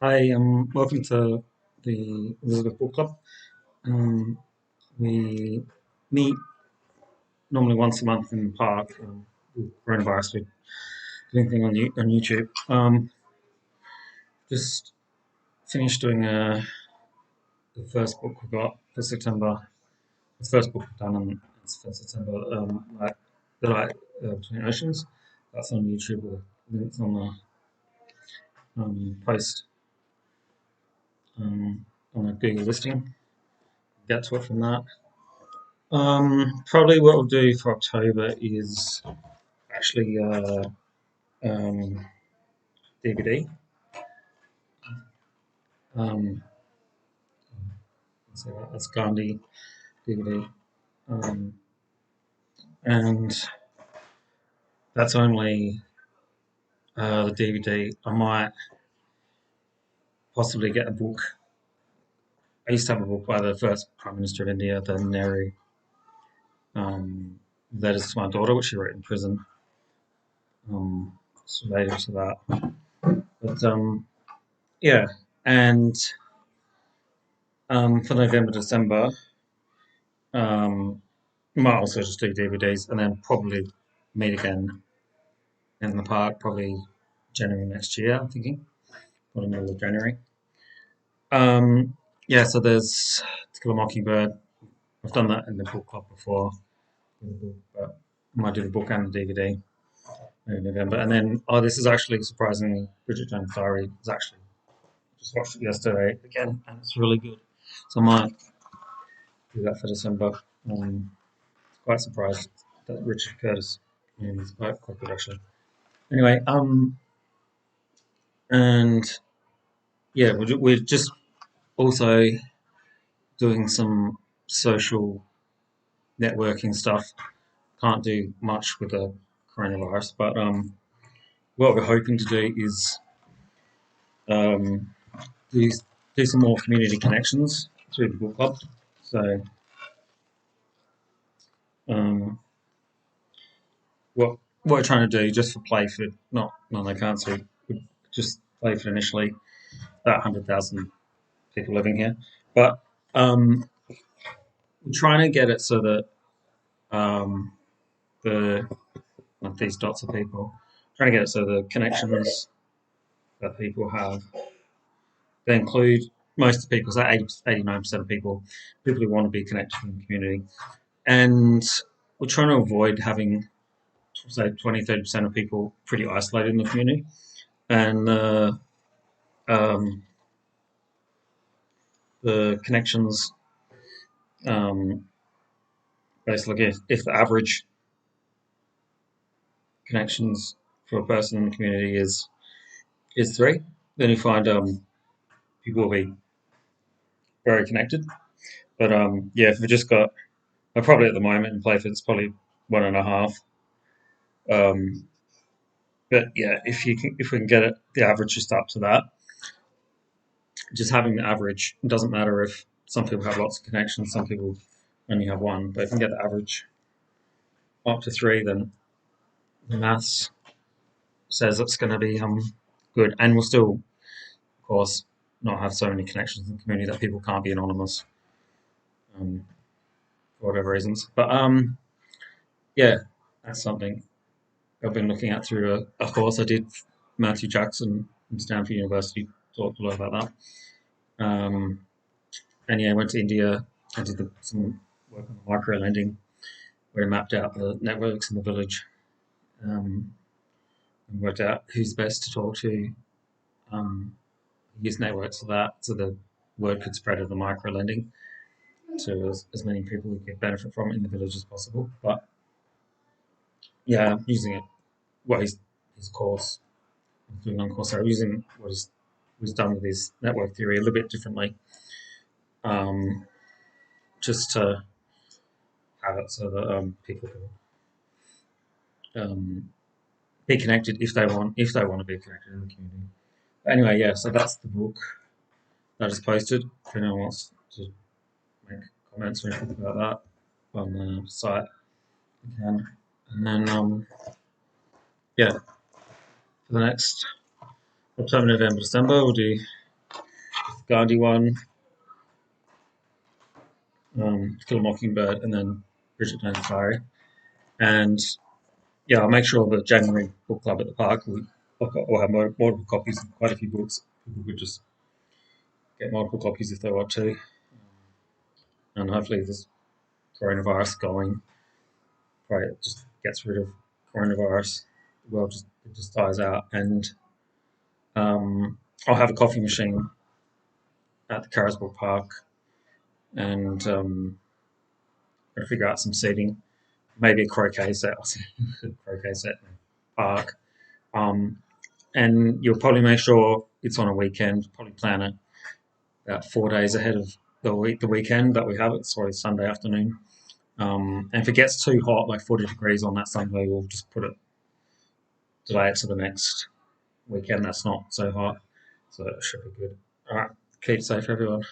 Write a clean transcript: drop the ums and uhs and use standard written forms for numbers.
Hi, welcome to the Elizabeth Book Club. Um, we meet normally once a month in the park. With coronavirus, we're doing thing on YouTube. Just finished doing the first book we got for September. The first book we've done on for September, like the Light Between Oceans. That's on YouTube. The links on the post on the Google listing. Get to it from that. Probably what we'll do for October is actually DVD. Um, so that's Gandhi DVD, um, and that's only the DVD. I might possibly get a book. I used to have a book by the first Prime Minister of India, the Nehru, letters to my daughter, which she wrote in prison. It's related to that, but yeah, and for November, December, um, might also just do DVDs, and then probably meet again in the park, probably January next year. I'm thinking, probably middle of January. Yeah, so there's To Kill a Mockingbird. I've done that in the book club before, but I might do the book and the DVD in November. And then, oh, this is actually surprisingly Bridget Jones' Diary. It's actually just watched it yesterday again, and it's really good. So I might do that for December. Quite surprised that Richard Curtis is quite good actually. Anyway, and yeah, we're just also doing some social networking stuff. Can't do much with the coronavirus, but what we're hoping to do is um, do, do some more community connections through the book club. So um, what we're trying to do, just for Playford, not no, I can't see, just Playford initially, about 100,000 people living here, but we're trying to get it so that um, the like these dots of people, trying to get it so the connections that people have, they include most of the people, so 89% of people who want to be connected in the community. And we're trying to avoid having, say, 20-30% of people pretty isolated in the community. And um, the connections, um, basically, if the average connections for a person in the community is three, then you find people will be very connected. But yeah, if we just got, probably at the moment in Playford, it's probably one and a half. Um, but yeah, if we can get it, the average just up to that, just having the average, it doesn't matter if some people have lots of connections, some people only have one. But if we can get the average up to three, then the maths says it's going to be good, and we'll still, of course, not have so many connections in the community that people can't be anonymous um, for whatever reasons. But yeah, that's something I've been looking at through a course I did. Matthew Jackson from Stanford University talked a lot about that. And yeah, I went to India and did some work on the micro lending, where I mapped out the networks in the village and worked out who's best to talk to. Use networks for that, so the word could spread of the micro lending to as many people who could benefit from it in the village as possible. But yeah, using it, what his course, doing on Coursera, using what he's done with his network theory a little bit differently, um, just to have it so that people can be connected if they want to be connected in the community. But anyway, yeah, so that's the book that is posted. If anyone wants to make comments or anything about that on the site, you can. And then yeah, for the next October, November, December, we'll do. Gandhi one, Kill a Mockingbird, and then Bridget Jones' Diary. And yeah, I'll make sure the January book club at the park will have multiple copies of quite a few books. People could just get multiple copies if they want to. And hopefully this coronavirus going probably just gets rid of coronavirus. The world just dies out. And I'll have a coffee machine at the Carisbrooke Park, and I'll figure out some seating, maybe a croquet set, croquet set in the park. Um, and you'll probably make sure it's on a weekend. Probably plan it about 4 days ahead of the weekend that we have it. Sorry, Sunday afternoon. And if it gets too hot, like 40 degrees on that Sunday, we'll just delay it to the next weekend that's not so hot. So it should be good. All right, keep safe, everyone.